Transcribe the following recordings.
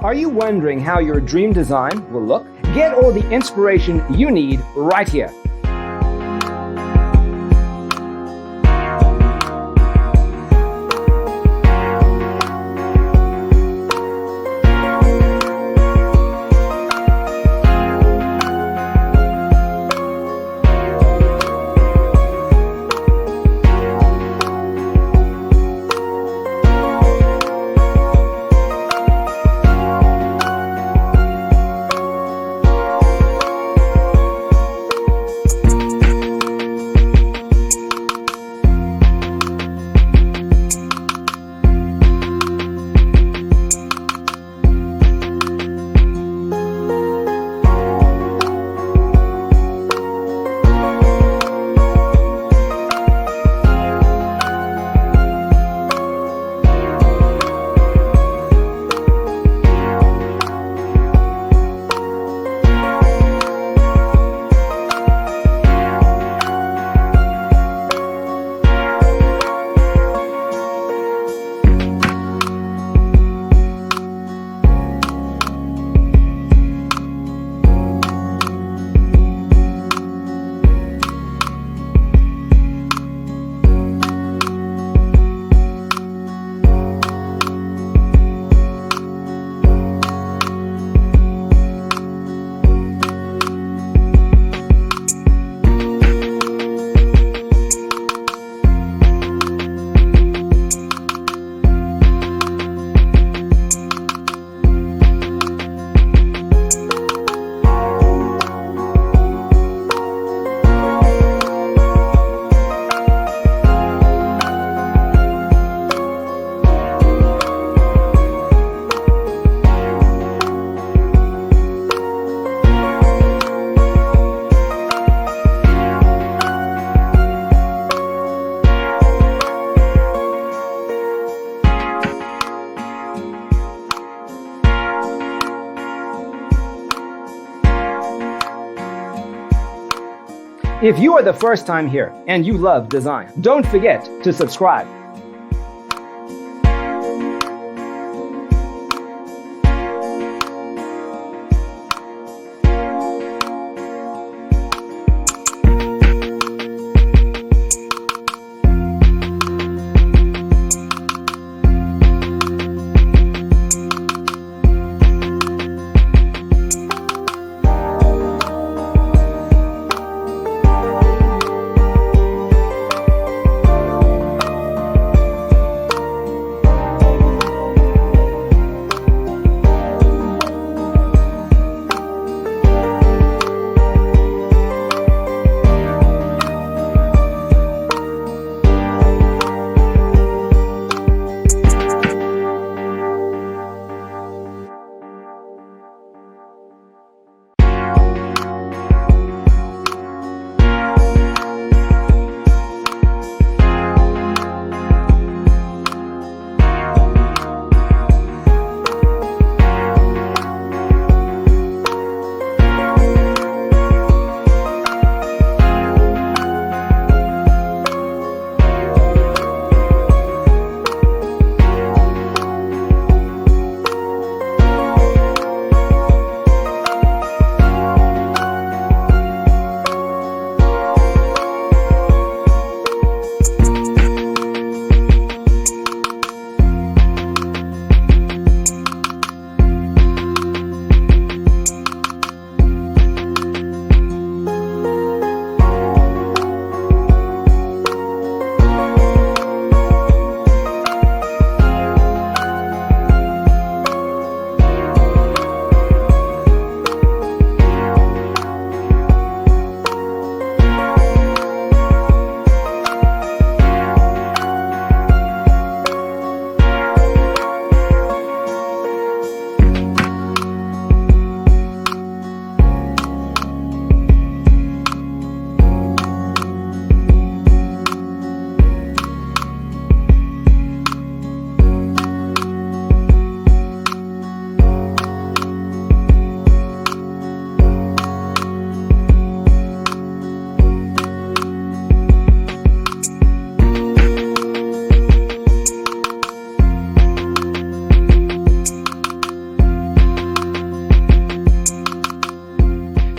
Are you wondering how your dream design will look? Get all the inspiration you need right here. If you are the first time here and you love design, don't forget to subscribe.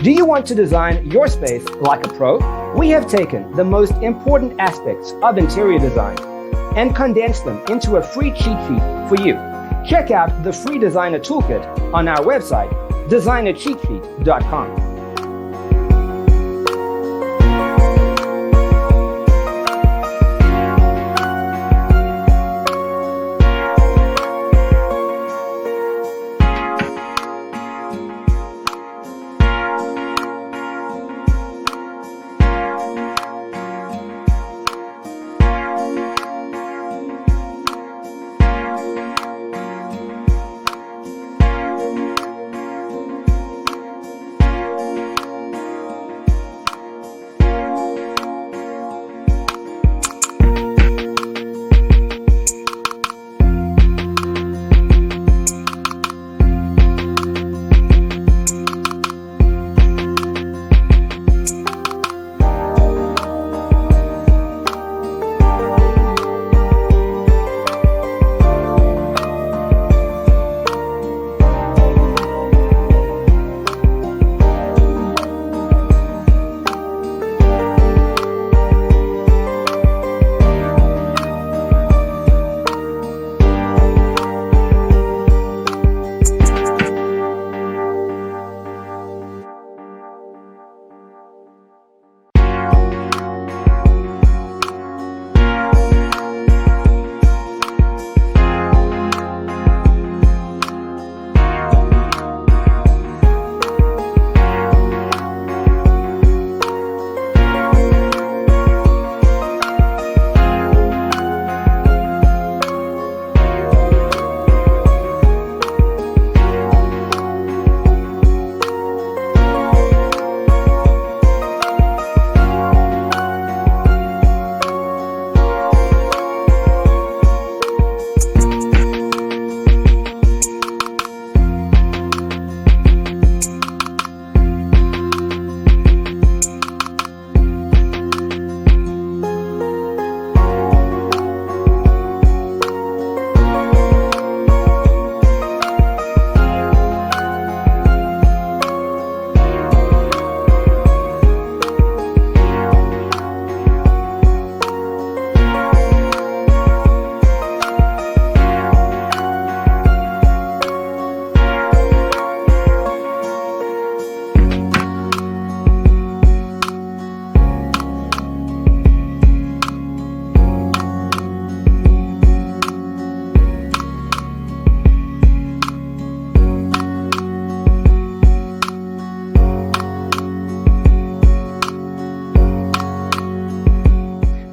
Do you want to design your space like a pro? We have taken the most important aspects of interior design and condensed them into a free cheat sheet for you. Check out the free designer toolkit on our website, designercheatsheet.com.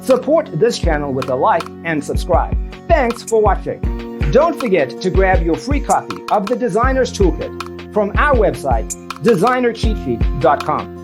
Support this channel with a like and subscribe. Thanks for watching. Don't forget to grab your free copy of the Designer's Toolkit from our website, designercheatsheet.com.